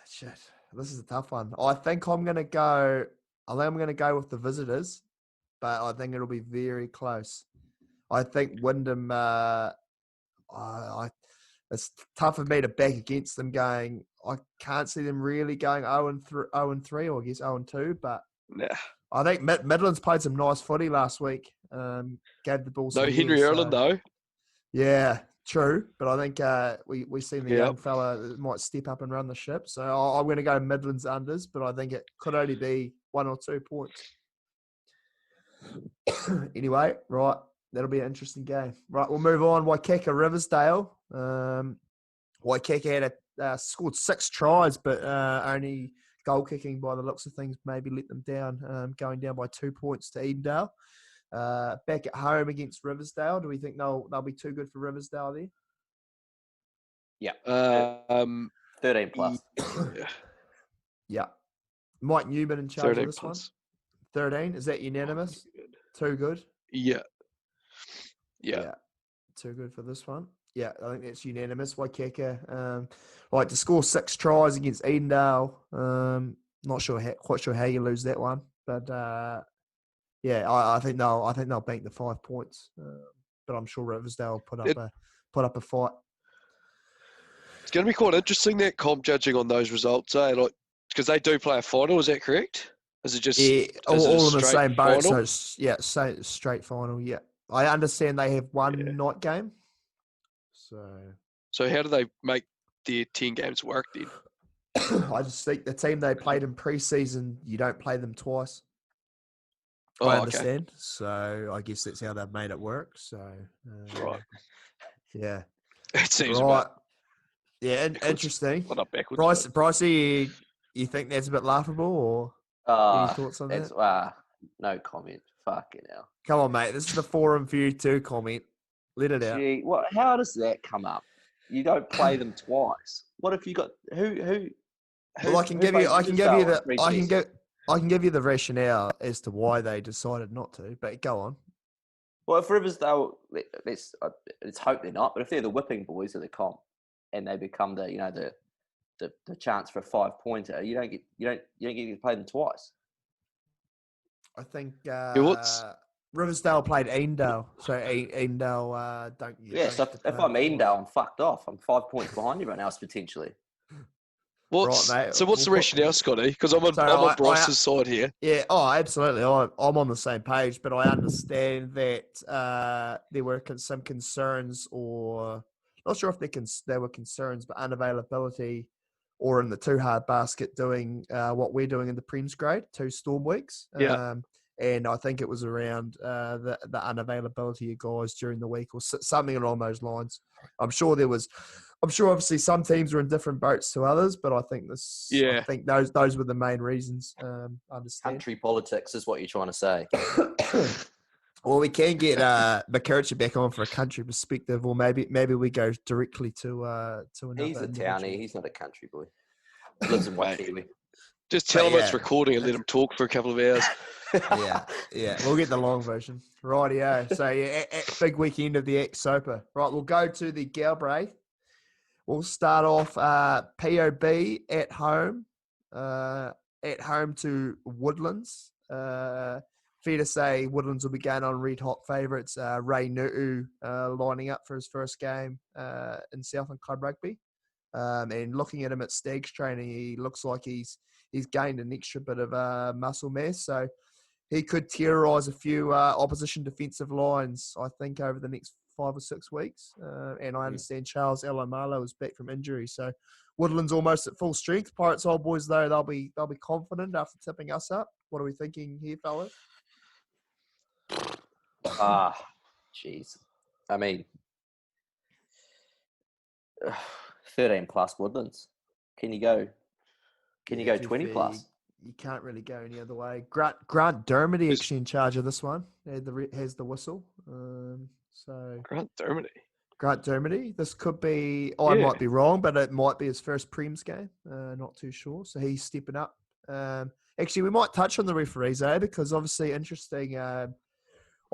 shit. This is a tough one. I think I'm gonna go with the visitors, but I think it'll be very close. I think Wyndham. It's tough for me to back against them. Going, I can't see them really going 0-3, or I guess 0-2. But Nah. I think Midlands played some nice footy last week. Gave the ball some No Henry heads, Erland, though. Yeah, true. But I think we seen the Yep. young fella that might step up and run the ship. So I'm going to go Midlands unders, but I think it could only be 1 or 2 points. Anyway, right. That'll be an interesting game. Right, we'll move on. Waikaka Riversdale. Waikaka had scored 6 tries, but only goal kicking by the looks of things maybe let them down, going down by 2 points to Edendale. Back at home against Riversdale. Do we think they'll be too good for Riversdale there? Yeah. 13 plus. Yeah. Yeah. Mike Newman in charge of 13 this plus. one. 13. Is that unanimous? Too good? Yeah. Too good for this one. Yeah, I think that's unanimous. Waikaka, like to score 6 tries against Edendale. Not quite sure how you lose that one, but yeah, I think they'll bank the 5 points. But I'm sure Riversdale put up a fight. It's going to be quite interesting, that comp judging on those results, like, because they do play a final. Is that correct? Is it just all in the straight same boat? final? So straight final. Yeah, I understand they have one night game. So how do they make their 10 games work then? I just think the team they played in pre-season, you don't play them twice. Oh, I okay. understand. So I guess that's how they've made it work. So Right. yeah, It seems right. about Yeah, backwards. interesting. Well, not backwards. Bryce, you think that's a bit laughable, or any thoughts on It's that? no comment. Fucking hell. Come on, mate. This is the forum for you to comment. Let it out. Gee, how does that come up? You don't play them twice. What if you got who? Well, I can give you the rationale as to why they decided not to. But go on. Well, if Riversdale, let's hope they're not. But if they're the whipping boys of the comp and they become the chance for a 5-pointer, you don't get to play them twice. I think Riversdale played Edendale, so Edendale don't. Yeah, so if I'm Edendale, I'm fucked off. I'm 5 points behind everyone else potentially. What's mate. so? What's the rationale, Scotty? Because I'm on Bryce's side here. Yeah, absolutely. I'm on the same page, but I understand that there were some concerns, or not sure if there were concerns, but unavailability, or in the too hard basket doing what we're doing in the Prem's grade, 2 storm weeks. Yeah. And I think it was around the unavailability of guys during the week, or something along those lines. I'm sure obviously some teams were in different boats to others, but I think those were the main reasons. I understand. Country politics is what you're trying to say. Well, we can get McCurchy back on for a country perspective, or maybe we go directly to another. He's a townie. He's not a country boy. He lives in Waikiki. Just tell him it's recording and let him talk for a couple of hours. Yeah. We'll get the long version. Rightio. So, big weekend of the Ack Soper. Right, we'll go to the Galbraith. We'll start off POB at home to Woodlands. Fair to say Woodlands will be going on red hot favourites. Ray Nu'u lining up for his first game in Southland Club Rugby. And looking at him at Stags training, he looks like he's gained an extra bit of muscle mass. So he could terrorise a few opposition defensive lines, I think, over the next 5 or 6 weeks. And I understand Charles Elomalo is back from injury. So Woodland's almost at full strength. Pirates old boys, though, they'll be confident after tipping us up. What are we thinking here, fellas? Jeez. I mean, 13 plus Woodlands. Can you go 20 plus? You can't really go any other way. Grant Dermody actually in charge of this one. Has the whistle. Grant Dermody. This could be. I might be wrong, but it might be his first Prem's game. Not too sure. So he's stepping up. Actually, we might touch on the referees, because obviously interesting. I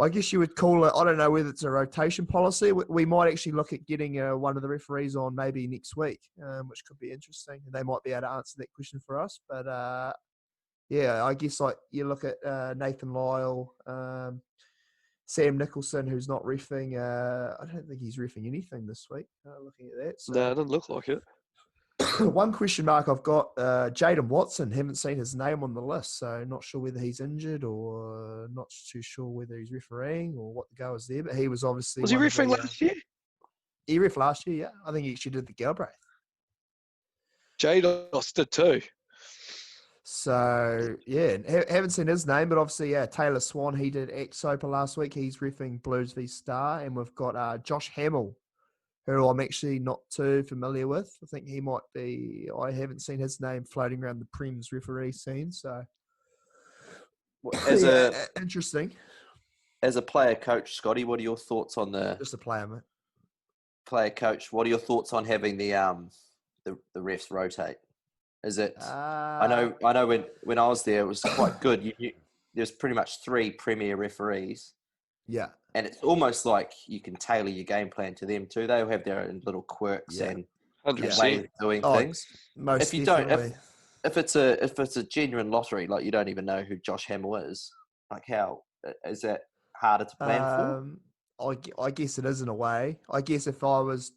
guess you would call it. I don't know whether it's a rotation policy. We might actually look at getting one of the referees on maybe next week, which could be interesting. They might be able to answer that question for us. But I guess like you look at Nathan Lyle, Sam Nicholson, who's not reffing. I don't think he's reffing anything this week. Looking at that, no, it doesn't look like it. One question mark I've got, Jaden Watson, haven't seen his name on the list, so not sure whether he's injured or not too sure whether he's refereeing or what the go is there, but he was obviously... Was he refereeing last year? He ref last year, yeah. I think he actually did the Galbraith. Jaden did too. So, yeah, haven't seen his name, but obviously, Taylor Swan, he did Ack Soper last week. He's reffing Blues v Star, and we've got Josh Hamill, who I'm actually not too familiar with. I think he might be... I haven't seen his name floating around the Prem's referee scene, so... interesting. As a player coach, Scotty, what are your thoughts on the... Just a player, mate. Player coach, what are your thoughts on having the refs rotate? Is it... I know when I was there, it was quite good. There's pretty much 3 premier referees. Yeah. And it's almost like you can tailor your game plan to them too. They'll have their own little quirks and ways of doing things. Most if you don't, if it's a genuine lottery, like you don't even know who Josh Hamill is, like how is that harder to plan for? I guess it is in a way. I guess if I was,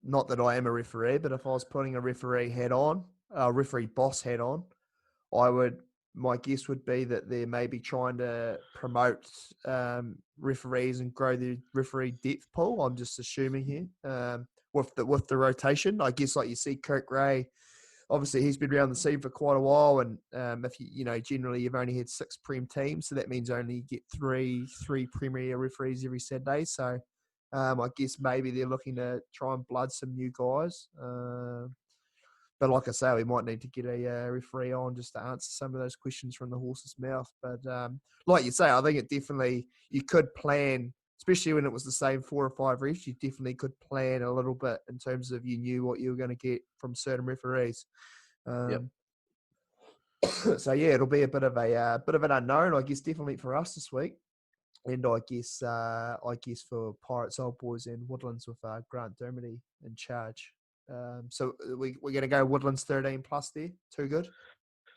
not that I am a referee, but if I was putting a referee hat on, referee boss hat on, my guess would be that they're maybe trying to promote referees and grow the referee depth pool. I'm just assuming here with the rotation. I guess like you see Kirk Ray, obviously he's been around the scene for quite a while, and if generally you've only had 6 Prem teams, so that means only get three Premier referees every Saturday. So I guess maybe they're looking to try and blood some new guys. But like I say, we might need to get a referee on just to answer some of those questions from the horse's mouth. But like you say, I think it definitely, you could plan, especially when it was the same 4 or 5 refs, you definitely could plan a little bit in terms of you knew what you were going to get from certain referees. So yeah, it'll be a bit of an unknown, I guess, definitely for us this week. And I guess for Pirates Old Boys and Woodlands with Grant Dermody in charge. So we're going to go Woodlands 13 plus there. Too good?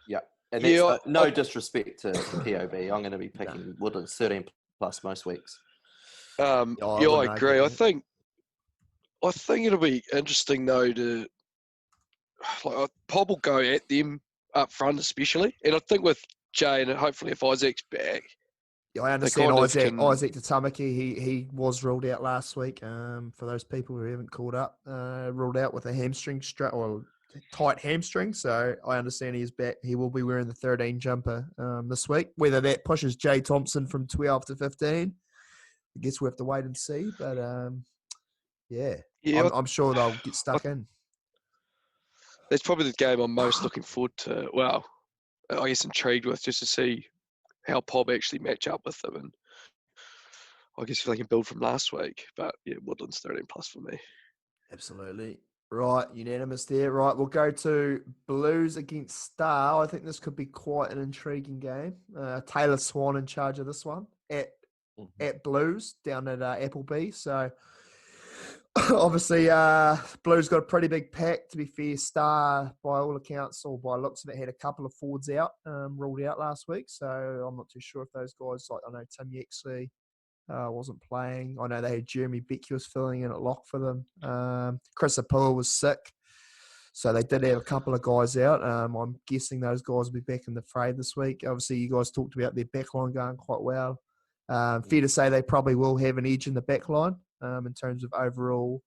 Yeah. And that's no disrespect to POB. I'm going to be picking Woodlands 13 plus most weeks. I agree. I think it'll be interesting though to Pod will go at them up front, especially. And I think with Jay and hopefully if Isaac's back, Yeah, I understand kind of Isaac can- Isaac Tatamaki, he was ruled out last week. For those people who haven't caught up, ruled out with a hamstring or tight hamstring. So I understand he's back. He will be wearing the 13 jumper this week. Whether that pushes Jay Thompson from 12 to 15, I guess we have to wait and see. But yeah, I'm sure they'll get stuck in. That's probably the game I'm most looking forward to. Well, I guess intrigued with, just to see how Pob actually match up with them, and I guess if they can build from last week. But yeah, Woodland's 13 plus for me. Absolutely. Right, unanimous there. Right, we'll go to Blues against Star. I think this could be quite an intriguing game. Taylor Swan in charge of this one at Blues down at Appleby. So obviously, Blues got a pretty big pack. To be fair, Star, by all accounts, or by looks of it, had a couple of forwards out, ruled out last week. So I'm not too sure if those guys, like I know Tim Yaxley wasn't playing. I know they had Jeremy Becky was filling in at lock for them. Chris Apua was sick. So they did have a couple of guys out. I'm guessing those guys will be back in the fray this week. Obviously, you guys talked about their backline going quite well. Fair to say they probably will have an edge in the backline in terms of overall,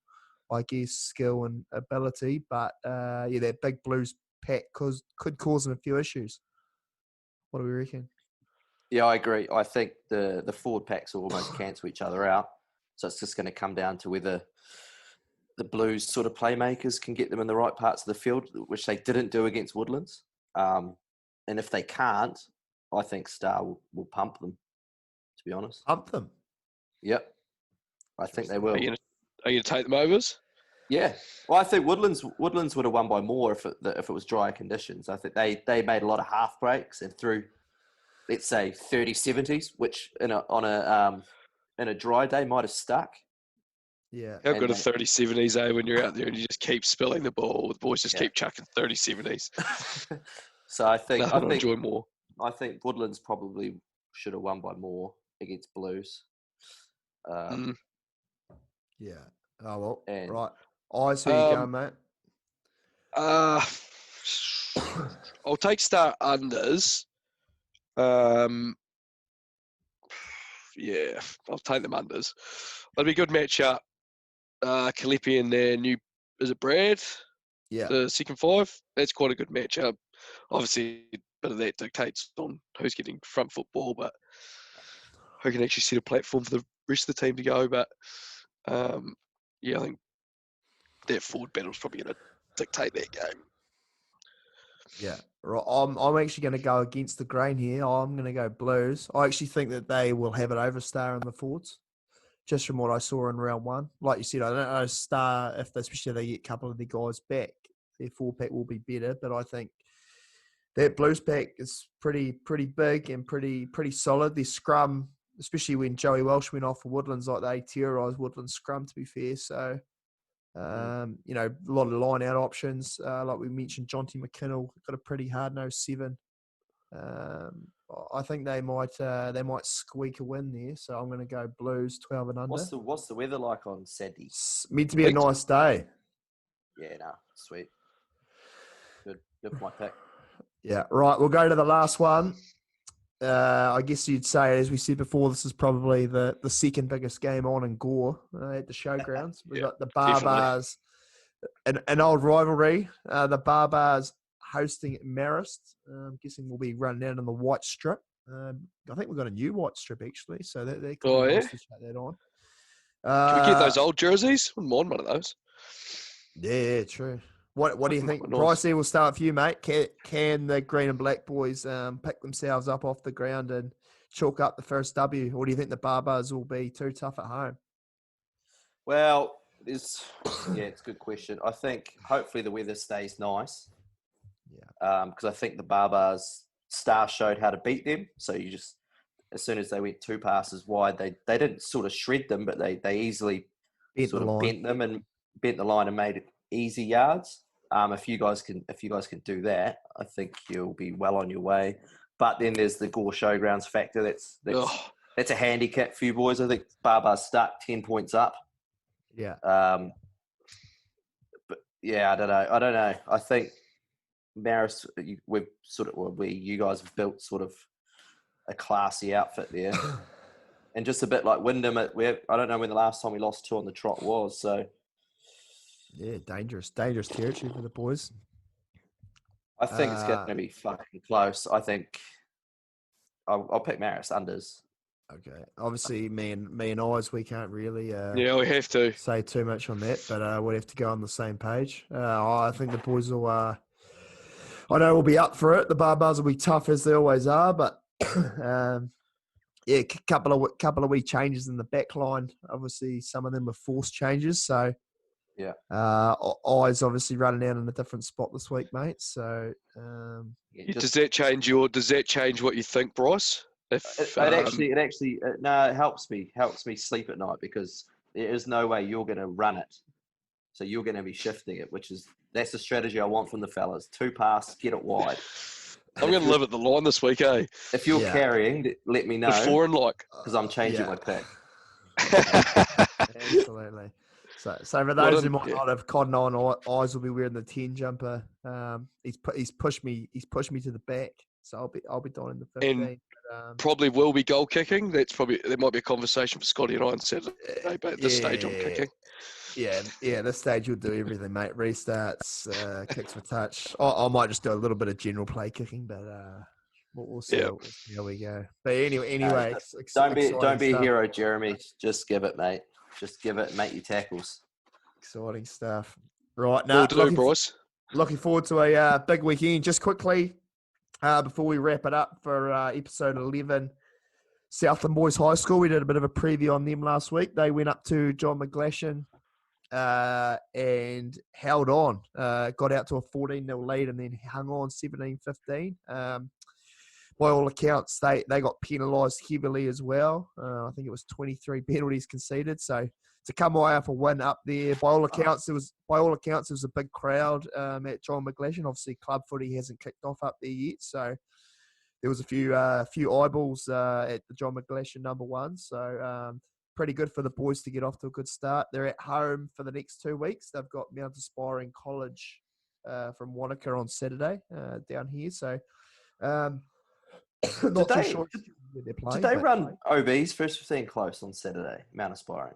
I guess, skill and ability. But, yeah, that big Blues pack could cause them a few issues. What do we reckon? Yeah, I agree. I think the forward packs will almost cancel each other out. So it's just going to come down to whether the Blues sort of playmakers can get them in the right parts of the field, which they didn't do against Woodlands. And if they can't, I think Star will pump them, to be honest. Pump them? Yep. I think they will. Are you going to take them overs? Yeah. Well, I think Woodlands would have won by more if it was drier conditions. I think they made a lot of half breaks and threw, let's say, 30-70s, which on a dry day might have stuck. Yeah. How good are 30-70s, when you're out there and you just keep spilling the ball? The boys just keep chucking 30-70s. So I think enjoy more. I think Woodlands probably should have won by more against Blues. Yeah. Oh, well, And, right. Eyes, who you going, mate? I'll take Star unders. Yeah, I'll take them unders. It'll be a good matchup. Kalipi and their new, is it Brad? Yeah. The second five. That's quite a good matchup. Obviously, a bit of that dictates on who's getting front football, but who can actually set a platform for the rest of the team to go. But yeah, I think that forward battle is probably going to dictate that game. Yeah. Right. I'm actually going to go against the grain here. I'm going to go Blues. I actually think that they will have it over Star in the forwards, just from what I saw in round one. Like you said, I don't know Star, especially if they get a couple of the guys back, their forward pack will be better. But I think that Blues pack is pretty big and pretty solid. Their scrum, especially when Joey Welsh went off for Woodlands, like they terrorised Woodlands scrum, to be fair. So, a lot of line-out options. Like we mentioned, Jonty McKinnell got a pretty hard-nosed 7. I think they might squeak a win there. So I'm going to go Blues 12 and under. what's the weather like on Saturday? It's meant to be a nice day. Yeah, sweet. Good for my pick. Yeah, right. We'll go to the last one. I guess you'd say, as we said before, this is probably the second biggest game on in Gore at the showgrounds. We've got the Barbars, an old rivalry. The Barbars hosting Marist. I'm guessing we'll be running down in the white strip. I think we've got a new white strip, actually, so they could be nice to shut that on. Can we get those old jerseys? Wouldn't mind one of those. Yeah, true. What do you think? Bryce, we'll start with you, mate. Can the green and black boys pick themselves up off the ground and chalk up the first W? Or do you think the Barbars will be too tough at home? Well, it's a good question. I think hopefully the weather stays nice. Yeah. Because I think the Barbars Star showed how to beat them. So you just, as soon as they went 2 passes wide, they didn't sort of shred them, but they easily bent the line and made it easy yards. If you guys can do that, I think you'll be well on your way. But then there's the Gore Showgrounds factor. That's a handicap for you boys. I think Barbars stuck 10 points up. Yeah. But Yeah, I don't know. I think Maris, you guys have built sort of a classy outfit there, and just a bit like Wyndham. I don't know when the last time we lost 2 on the trot was. So yeah, dangerous territory for the boys. I think it's going to be fucking close. I think I'll pick Maris unders. Okay, obviously, me and Oz, we can't really Yeah, we have to. say too much on that, but we'll have to go on the same page. I think the boys will. I know we'll be up for it. The Barbars will be tough as they always are, but yeah, couple of wee changes in the back line. Obviously, some of them were forced changes, so yeah. Eyes obviously running out in a different spot this week, mate. So Does that change what you think, Bryce? It helps me sleep at night, because there is no way you're going to run it, so you're going to be shifting it, that's the strategy I want from the fellas. 2 pass, get it wide. I'm going to live at the line this week, eh? If you're carrying, let me know. The 4 and like, because I'm changing my pick. Absolutely. So for those who might not have caught on, Eyes will be wearing the 10 jumper. He's pushed me to the back, so I'll be down in the 15. And probably will be goal kicking. There might be a conversation for Scotty and I on Saturday, but at this stage I'm kicking. Yeah. This stage you'll do everything, mate. Restarts, kicks for touch. I might just do a little bit of general play kicking, but we'll see. We'll see how we go. But anyway, don't be a hero, Jeremy. Just give it, mate. Just give it, make your tackles. Exciting stuff. Right now, Bryce. Looking forward to a big weekend. Just quickly, before we wrap it up for episode 11, Southland Boys High School. We did a bit of a preview on them last week. They went up to John McGlashan and held on. Got out to a 14-0 lead and then hung on 17-15. By all accounts, they got penalised heavily as well. I think it was 23 penalties conceded. So to come away off a win up there, by all accounts, it was a big crowd at John McGlashan. Obviously, club footy hasn't kicked off up there yet, so there was a few eyeballs at the John McGlashan number 1. So pretty good for the boys to get off to a good start. They're at home for the next 2 weeks. They've got Mount Aspiring College from Wanaka on Saturday down here. So. Not too sure where they're playing. Did they run OBs first 15 close on Saturday, Mount Aspiring?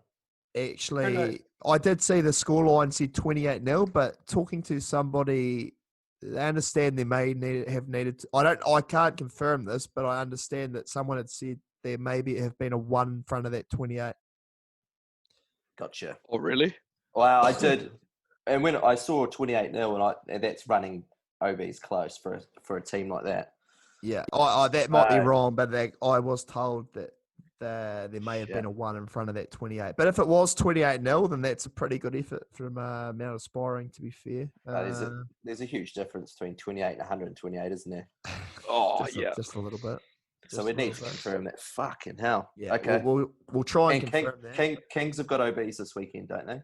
Actually, I did see the scoreline said 28-0, but talking to somebody, they understand they may have needed to, I can't confirm this, but I understand that someone had said there maybe have been a 1 in front of that 28. Gotcha. Oh, really? Well, I did. And when I saw 28-0, and that's running OBs close for a team like that. Yeah, that might be wrong, but I was told that there may have been a 1 in front of that 28. But if it was 28-0, then that's a pretty good effort from Mount Aspiring, to be fair. There's a huge difference between 28 and 128, isn't there? Oh, just a little bit. So we need to confirm that. Fucking hell. Yeah, okay. We'll try and confirm that. Kings have got OBs this weekend, don't they?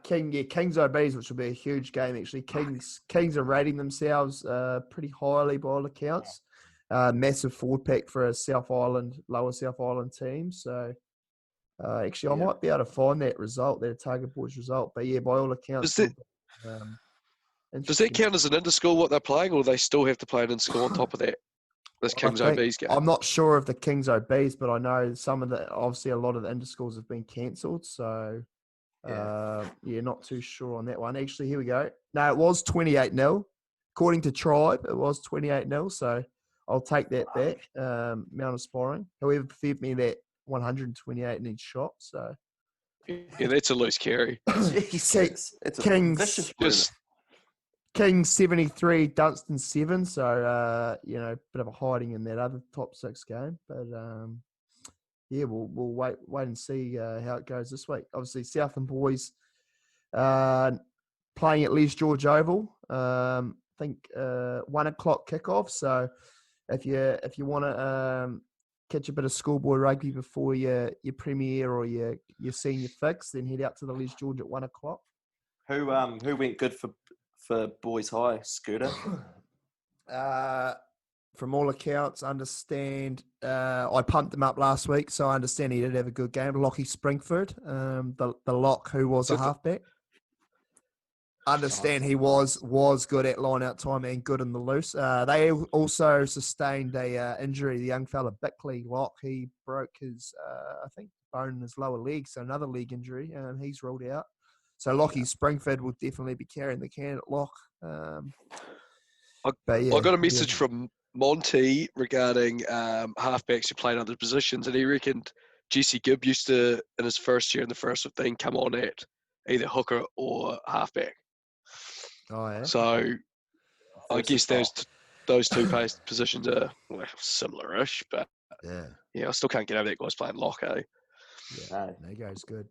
Kings OBs, which will be a huge game actually. Kings are rating themselves pretty highly by all accounts. Massive forward pack for a Lower South Island team. So actually, I might be able to find that result, that Target Boys result. But yeah, by all accounts, does that count as an inter-school what they're playing, or do they still have to play an inter-school on top of that? This Kings OBs game. I'm not sure of the Kings OBs, but I know obviously a lot of the inter-schools have been cancelled. So. Not too sure on that one. Actually, here we go. No, it was 28-0. According to Tribe, it was 28-0. So I'll take that back. Mount Aspiring. However, fed me that 128 in each shot. So yeah, that's a loose carry. Kings 73, Dunstan 7. So bit of a hiding in that other top 6 game, but. Yeah, we'll wait and see how it goes this week. Obviously, Southland Boys playing at Les George Oval. I think 1 o'clock kickoff. So if you want to catch a bit of schoolboy rugby before your premiere or your senior fix, then head out to the Les George at 1 o'clock. Who went good for Boys High, Scooter? From all accounts, understand I pumped him up last week, so I understand he did have a good game. Lockie Springford, the lock who was a halfback. understand he was good at line-out time and good in the loose. They also sustained a injury. The young fella, Bickley Lock, he broke his, I think, bone in his lower leg, so another leg injury. He's ruled out. So Lockie Springford will definitely be carrying the can at lock. I got a message from Monty regarding halfbacks who played other positions, and he reckoned Jesse Gibb used to, in his first year in the first 15, come on at either hooker or halfback. Oh, yeah. So I guess those two positions are similar-ish, but I still can't get over that guy's playing lock, eh? Yeah, Nego's good.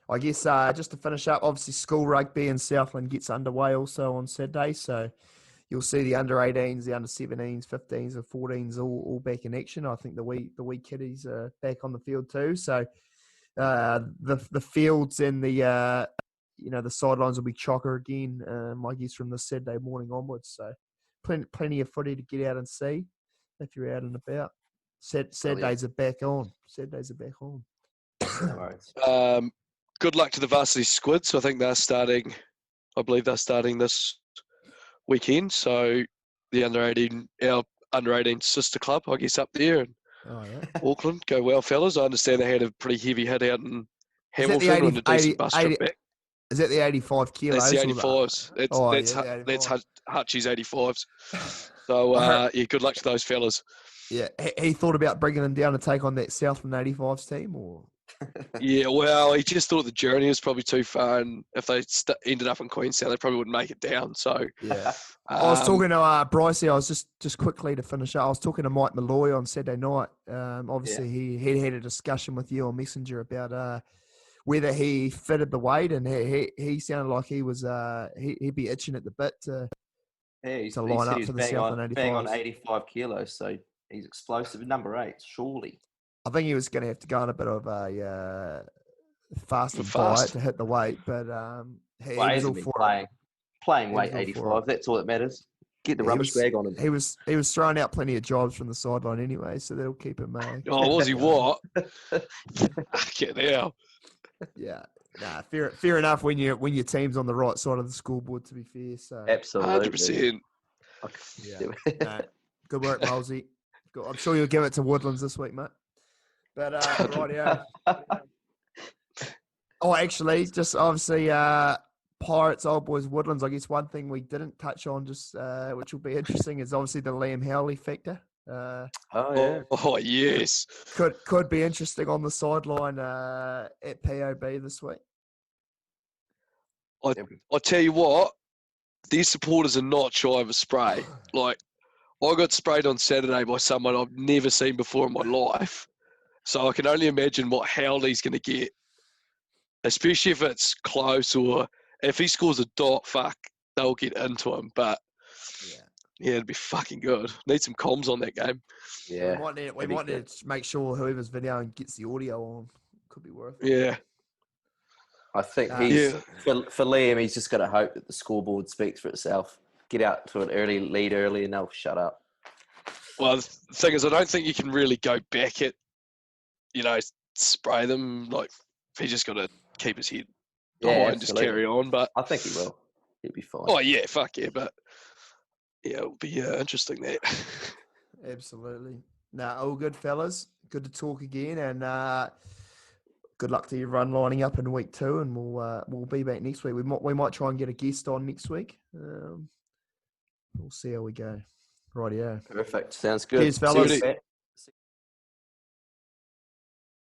I guess just to finish up, obviously school rugby in Southland gets underway also on Saturday, so you'll see the under-18s, the under-17s, 15s, and 14s all back in action. I think the wee kiddies are back on the field too. So the fields and the the sidelines will be chocker again. I guess from the Saturday morning onwards. So plenty of footy to get out and see if you're out and about. Saturdays are back on. Saturdays are back on. Good luck to the varsity squids. I think they're starting. I believe they're starting this weekend. So the our under 18 sister club, I guess, up there in Auckland. Go well, fellas. I understand they had a pretty heavy hit out in Hamilton on a decent bus trip back. Is that the 85 kilos? That's the 85s. That's Hutchie's 85s. So good luck to those fellas. Yeah, he thought about bringing them down to take on that Southland 85s team, or? Yeah, well, he just thought the journey was probably too far, and if they ended up in Queenstown, they probably wouldn't make it down. So yeah, I was talking to Bryce. I was just quickly to finish up. I was talking to Mike Malloy on Saturday night. Obviously, he had a discussion with you on Messenger about whether he fitted the weight, and he sounded like he was he'd be itching at the bit to line up for the Southland 85s. Bang on 85 kilos, so he's explosive. Number 8, surely. I think he was going to have to go on a bit of a fasted diet to hit the weight, but he was all for playing weight 85. That's all that matters. Get the rubbish bag on him. He was throwing out plenty of jobs from the sideline anyway, so that'll keep him. Oh, was he what? Get out. Yeah, nah, fair enough when your team's on the right side of the scoreboard. To be fair, so absolutely, 100%. Yeah, good work, Molesy. I'm sure you'll give it to Woodlands this week, mate. But rightio. Oh, actually, just obviously Pirates, Old Boys, Woodlands. I guess one thing we didn't touch on, just which will be interesting, is obviously the Liam Howley factor. Oh yes, could be interesting on the sideline at POB this week. I tell you what, these supporters are not shy of a spray. Like, I got sprayed on Saturday by someone I've never seen before in my life. So I can only imagine what Howley's going to get, especially if it's close, or if he scores a dot, fuck, they'll get into him. But yeah, it'd be fucking good. Need some comms on that game. Yeah, we might need to make sure whoever's videoing gets the audio on. Could be worth it. Yeah. I think for Liam, he's just got to hope that the scoreboard speaks for itself. Get out to an lead early and they'll shut up. Well, the thing is, I don't think you can really go back at, spray them. Like, he just got to keep his head high and just carry on. But I think he will. He'll be fine. Oh, yeah, fuck yeah. But, yeah, it'll be interesting, that. Absolutely. All good, fellas. Good to talk again. And good luck to everyone lining up in week 2. And we'll be back next week. We might try and get a guest on next week. We'll see how we go. Rightio. Perfect. Sounds good. Cheers, fellas.